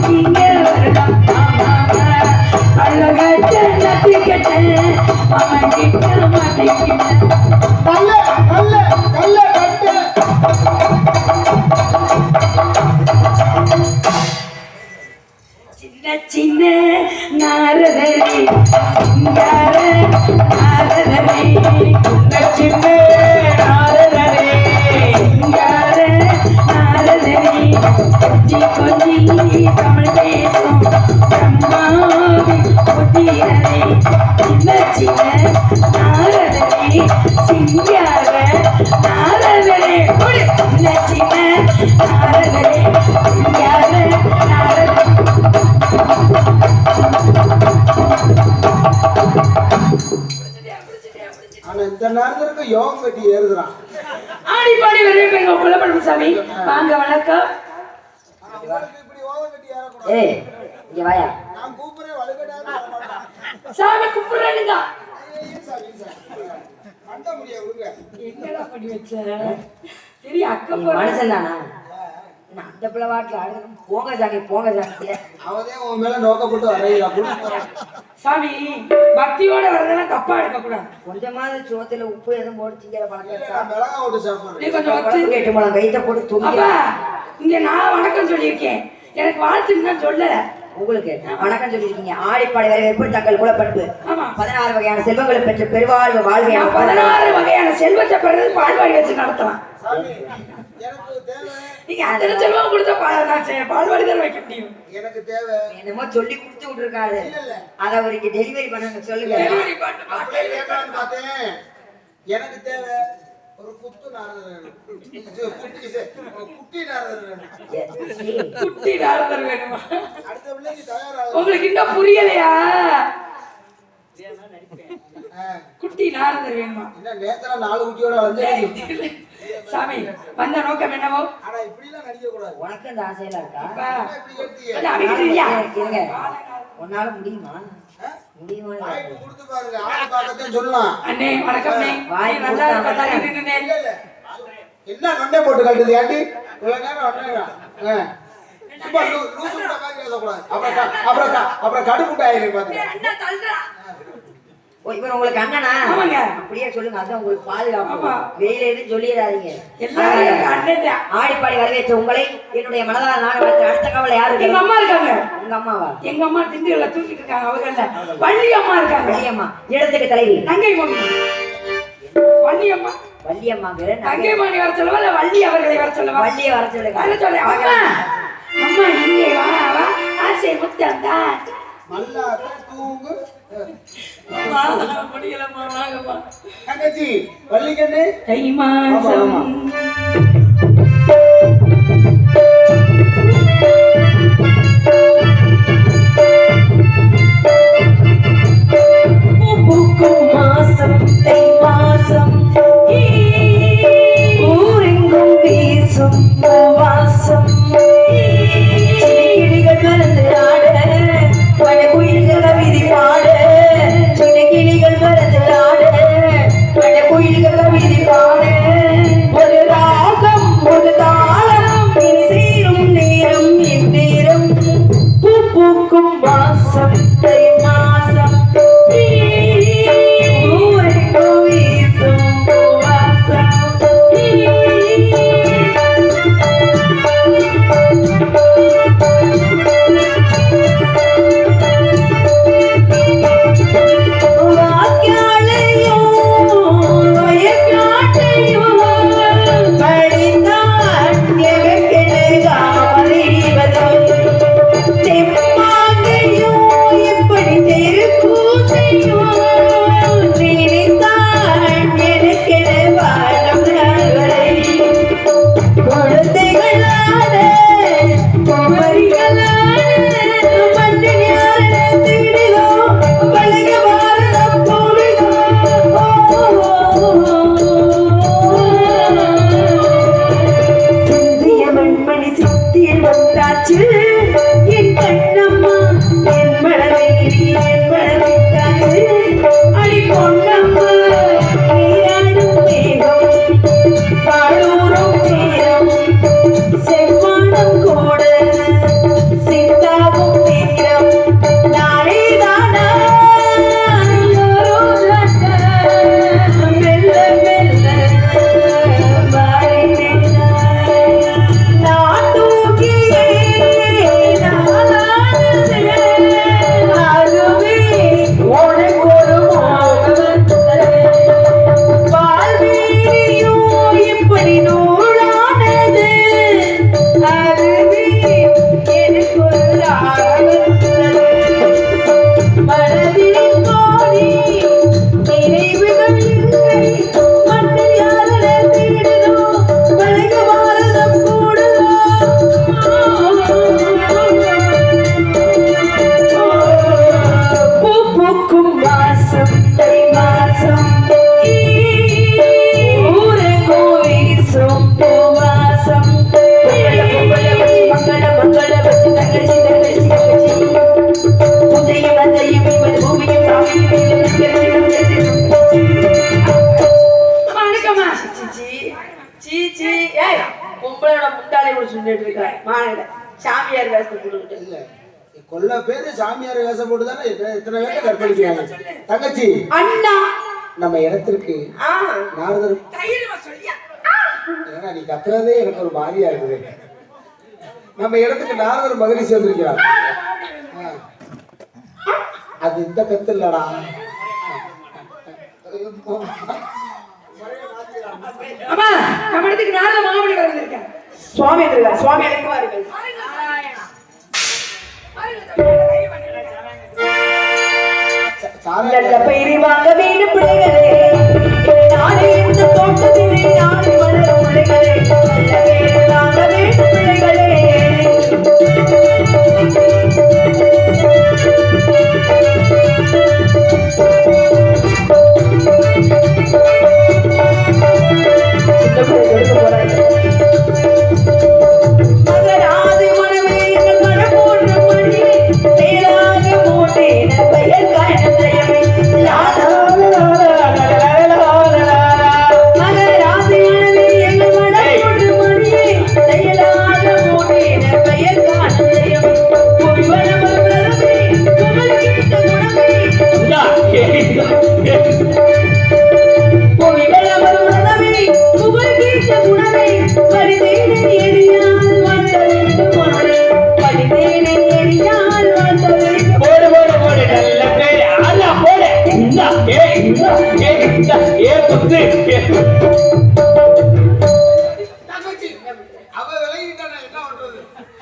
நீங்க வரலாம் அழகட்ட நட்டிக்கிட்ட அவன் கிட்ட மாட்டிக்கிட்ட கல்ல கல்ல கல்ல கட்டு சின்ன சின்ன நாரதரி சிங்கார நாரதரி சின்ன நாரதரே சிங்கார நாரதரி கொஞ்சி கொஞ்சி தமிழ் பேசும் பிரம்மாவி புத்திரரே சின்ன சின்ன நாரதரி சிங்கார நாரதரே சின்ன சின்ன நாரதரே சிங்கார நாரதரே ஆனா இந்த நேரத்துக்கு யோகம் கட்டி ஏறுதுறான் ஆடி பாடி வரவேற்பு எங்க குலப்படும் சாமி வாங்க வணக்கம் இப்படி யோகம் கட்டி ஏறக்கூடாது ஏய் இங்க வாயா நான் கூப்பிடுறேன் வலுக்கட்டாக சாமி கும்பிடுறேனுங்க கண்ட முடியாது விடுங்க என்னடா பண்ணி வச்ச சரி அக்க நீ போற மனுஷன் தானா அந்த பிள்ளை வாட்டில் ஆடுறோம் போங்க சாமி அவதே உன் மேல நோக்கப்பட்டு வரையா சாமி பக்தியோட வரதெல்லாம் தப்பா எடுக்க கூடாது கொஞ்சமாவது சோத்துல உப்பு எதுவும் போட்டு திங்கிற பழக்கம் மிளகா போட்டு சாப்பிடுறேன் நீ கொஞ்சம் வச்சு கேட்டு போலாம் கைத்த போட்டு தூங்கி அப்பா இங்க நான் வணக்கம் சொல்லியிருக்கேன் எனக்கு வாழ்த்துன்னு சொல்லல உங்களுக்கு வணக்கம் சொல்லியிருக்கீங்க ஆடிப்பாடி வரவேற்பு தங்கள் குலப்பண்பு ஆமா 16 வகையான செல்வங்களை பெற்று பெருவாழ்வு வாழ்வை 16 வகையான செல்வத்தை பிறகு பால்வாடி வச்சு நடத்தலாம் சாமி எனக்கு தேவை நீங்க அத்தனை செல்வம் கொடுத்த பால்வாடி தான் வைக்க முடியும் எனக்கு தேவை என்னமோ சொல்லி கொடுத்து விட்டுருக்காரு இல்ல அதை அவருக்கு டெலிவரி பண்ண சொல்லுங்க டெலிவரி பண்ணு, அப்படியே கேட்கலாம்னு பார்த்தேன் எனக்கு தேவை ஒரு குத்து நாரதர் வேணும் குட்டி நாரதர் வேணும் குட்டி நாரதர் வேணுமா அடுத்த பிள்ளைக்கு தயாராகும் உங்களுக்கு இன்னும் புரியலையா குட்டி நாரதர் வேணுமா என்ன நேத்தா 4 குட்டியோட வந்து சாமி வந்த நோக்கம் என்னவோ ஆனா இப்படி எல்லாம் நடிக்க கூடாது உனக்கு அந்த ஆசையெல்லாம் இருக்கா அப்பா, இப்படி கேட்டியே கொஞ்சம் அமைதியா இருங்க உன்னால முடியுமா முடியுமா வாய்ப்பு கொடுத்து பாருங்க ஆளு பார்க்கத்தான் சொல்லலாம் அண்ணே வணக்கம் அண்ணே வாய் நல்லா கொடுத்தா இருப்பா, தள்ளி நின்னுனே. இல்ல இல்ல என்ன நொண்டே போட்டு கட்டுது ஏண்டி இவ்வளவு நேரம் ஒன்னேதான் சும்மா லூசு கூட மாதிரி பேசக்கூடாது அப்புறம் கடுப்புட்டு ஆயிருக்கு பாத்துங்க அண்ணா தள்ளுறா. ஓ இவர் உங்களுக்கு அண்ணனா ஆமாங்க. அப்படியே சொல்லுங்க அதான் உங்களுக்கு பாதுகாப்பு ஆமா. வெளியில எதுவும் சொல்லிடாதீங்க எல்லாரும் எங்க அண்ணன் தான். ஆடிப்பாடி வரவேற்ற உங்களை என்னுடைய மனதார நாடு வைத்த அடுத்த கவலை யாரு எங்க அம்மா இருக்காங்க உங்க அம்மாவா எங்க அம்மா திண்டுல தூக்கிட்டு இருக்காங்க அவங்கல்ல வள்ளி அம்மா இருக்காங்க வள்ளியம்மா இடத்துக்கு தலைவி தங்கை மணி வள்ளி அம்மா வள்ளியம்மாங்கிற தங்கை மணி வர சொல்லவா இல்ல வள்ளி அவர்களை வர சொல்லவா வள்ளிய வர சொல்லுங்க வர சொல்ல அம்மா அம்மா இங்கே வா ஆசை முத்தம் தான் மல்லாத தூங்கு முடியலம்மா வாங்கம்மா தங்கச்சி வள்ளிக்கண்ணு தை மாசம் பூக்கும் மாசம் தை மாசம் ஊரெங்கும் வீசும் வாசம் கிளிகள் மறந்து ஆட வட குயில்கள் கவிதை பாட சின்ன கிளிகள் மறந்து ஆட வட குயில்கள் கவிதை பாட ஒரு ராக பொம்பளையோட முட்டாளி முடிச்சு நின்றுட்டு இருக்கா மாநில சாமியார் வேஷத்தை போட்டுக்கிட்டு இல்ல கொல்ல பேரு சாமியார் வேஷம் போட்டு தானே இத்தனை பேரை கற்பழிக்கிறாங்க. தங்கச்சி அண்ணா நம்ம இடத்திற்கு நாரதர் ஏன்னா நீ கத்துறதே எனக்கு ஒரு மாதிரியா இருக்குது. நம்ம இடத்துக்கு நாரதர் மகிழ்ச்சி வந்திருக்கிறார். அது இந்த கத்து இல்லடா. அம்மா நம்ம இடத்துக்கு நாரத மாமணி வந்திருக்கேன். சுவாமி இருக்கார். சுவாமி அழைக்கவா இருக்கு. நல்ல பயிரை வாங்க வீடு பிள்ளைகளே நாளை இந்த தோட்டத்திலே நாளை வளரும் பிள்ளைகளே நல்ல பயிரை வாங்க வீடு பிள்ளைகளே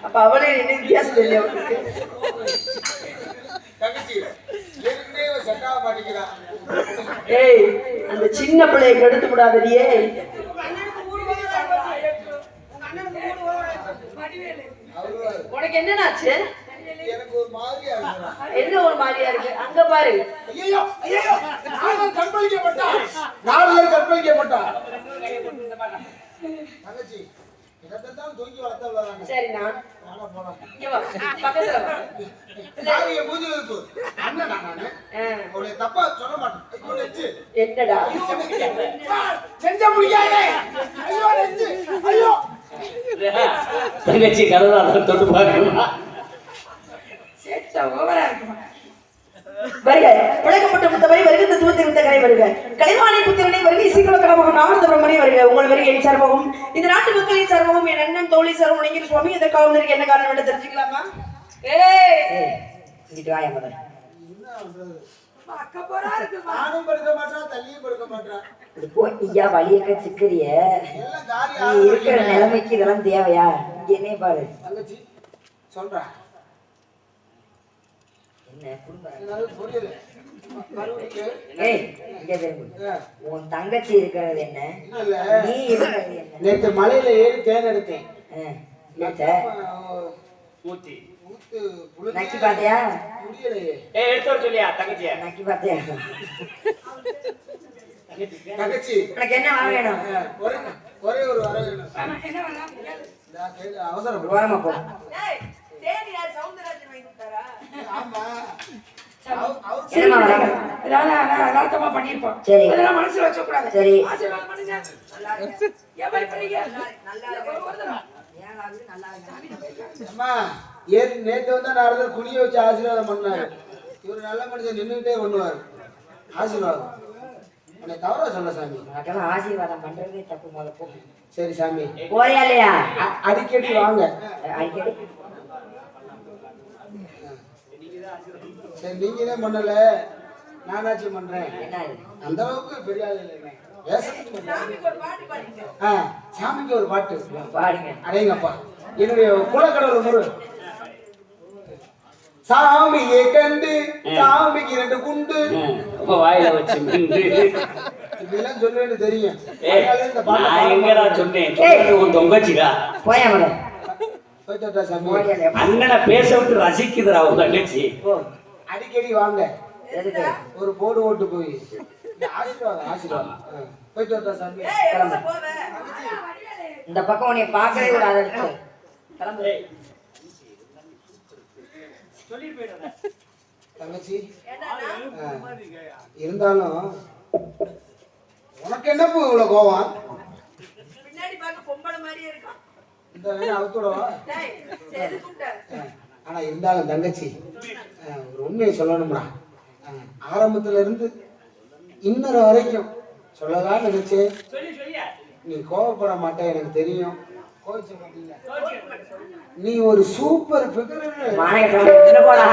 அப்ப அவளே என்ன வித்தியாசம் இல்லையா ஏய் அந்த சின்ன பிள்ளையை கெடுத்து விடாதடியே. உனக்கு என்னன்னாச்சு? எனக்கு ஒரு மாதிரியா இருக்கு. என்ன ஒரு மாதிரியா இருக்கு? அங்க பாரு. ஐயோ ஐயோ நாரதர் கற்பழிக்கப்பட்டார். தங்கச்சி இதத்தான் தூக்கி வளர்த்தவளதாங்க. சரி நான் போலாம். இங்க வா பக்கத்துல வா. சாரிய பூஜை இருக்கு. அண்ணனா நானு. அவளை தப்பா சொல்ல மாட்டேன். ஐயோ நெஞ்சு. என்னடா? செஞ்ச முடியாதே. ஐயோ நெஞ்சு. ஐயோ. தங்கச்சி கதவை தொட்டு பார்க்கணுமா? சேட்டா ஓவரா இருக்குமா? வருக உலகப்பட்ட முத்தவரை வருக தத்துவத்தை முத்தகரை வருக கலைவாணி புத்திரனை வருகை சீக்கிரம் கிளம்பும் நாமத பிரம்மணி வருக உங்கள் வருகை என் சார்பாகவும் இந்த நாட்டு மக்களின் சார்பாகவும் என் அண்ணன் தோழி சார் உலகிற சுவாமி எதற்காக வந்திருக்கு என்ன காரணம் என்று தெரிஞ்சுக்கலாமா? அக்கா போறா இருக்குமா? நானும் படுக்க மாட்டான் தள்ளியும் படுக்க மாட்டான். போட்டியா வழியக்க சிக்கிறிய எல்லாம் காரி நீ இருக்கிற நிலைமைக்கு இதெல்லாம் தேவையா? இங்க என்ன பாரு தங்கச்சி சொல்றேன். என்ன குடும்பம் புரியுது. ஏய் இங்க திரும்பு. உன் தங்கச்சி இருக்கிறது என்ன, இல்ல நீ இருக்கிறது என்ன? நேற்று மலையில ஏறி தேன் எடுத்தேன். ஊத்தி நக்கி பாத்தியா? முடியலையே. எடுத்து வர சொல்லியா தங்கச்சியா? நக்கி பாத்தியா? தங்கச்சி உனக்கு என்ன வர வேணும்? ஒரே ஒரு வர வேணும். என்ன வேணா அவசரம் ஓரமா போ. ஆமா என்னமா வர? அர்த்தமா பண்ணிருப்போம். சரி. அதெல்லாம் மனசுல வச்ச கூடாது. சரி. ஆசீர்வாதம் பண்ணுங்க. ஏன் பயப்படுறீங்க? அம்மா நேற்று வந்தா நாரதர் குளிய வச்சு ஆசீர்வாதம் பண்ணாரு. இவர் நல்ல மனுஷன் நின்றுகிட்டே பண்ணுவாரு ஆசீர்வாதம். உன்னை தவறா சொல்ல சாமி. உனக்கெல்லாம் ஆசீர்வாதம் பண்றதே தப்பு. முதல்ல போ. சரி சாமி போறியா இல்லையா? அடிக்கடி வாங்க. அடிக்கடி சரி நீங்கதான் பண்ணல நானாச்சும் பண்றேன். என்ன அந்த அளவுக்கு பெரிய ஆள் இல்லைங்க. சாமிக்கு ஒரு பாட்டு பாருங்க. அடேங்கப்பா என்னுடைய குலக்கடவுள் முரு. சாமியை கண்டு சாமிக்கு 2 குண்டு வாயில வச்சு இப்படிலாம் சொல்லுவேன்னு தெரியும். நான் எங்கடா சொன்னேன்? உன் தொங்கச்சிடா போயா மலை போயிட்டு சாமி. அண்ணனை பேச விட்டு ரசிக்குதுடா உன் தங்கச்சி. அடிக்கடி வாங்க. எதுக்கு? ஒரு போடு ஓட்டு போய் ஆசீர்வாதம் ஆசீர்வாதம் போயிட்டு வரட்டா சாமி. இந்த பக்கம் உன்னை பார்க்கவே விடாத. கிளம்பு. தங்கச்சி இருந்தாலும் உனக்கு என்ன இவ்வளவு கோவம்? பின்னாடி பார்க்க பொம்பளை மாதிரியே இருக்கான். இந்த வேணா அவுத்துடவா? ஆனா இருந்தாலும் தங்கச்சி ஒரு உண்மையை சொல்லணும்டா. ஆரம்பத்துல இருந்து இன்னொரு வரைக்கும் சொல்லதான் நினைச்சேன். நீ கோவப்பட மாட்டே எனக்கு தெரியும். கோவிச்ச மாட்டீங்க. நீ ஒரு சூப்பர் ஃபிகர். போடா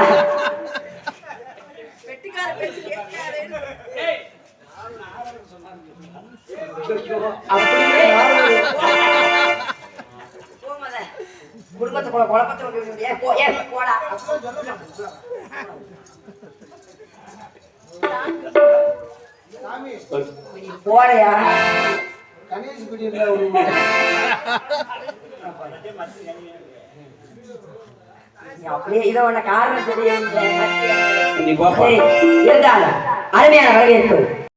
அப்படியே குடும்பத்துக்குள்ள குழப்பத்தை போடா சாமி போடையா கணேஷ் பிடின்ற ஒரு அப்படியே இதை உன்ன காரணம் தெரியும் நீ பாப்பா இருந்தாலும் அருமையான வரவேற்பு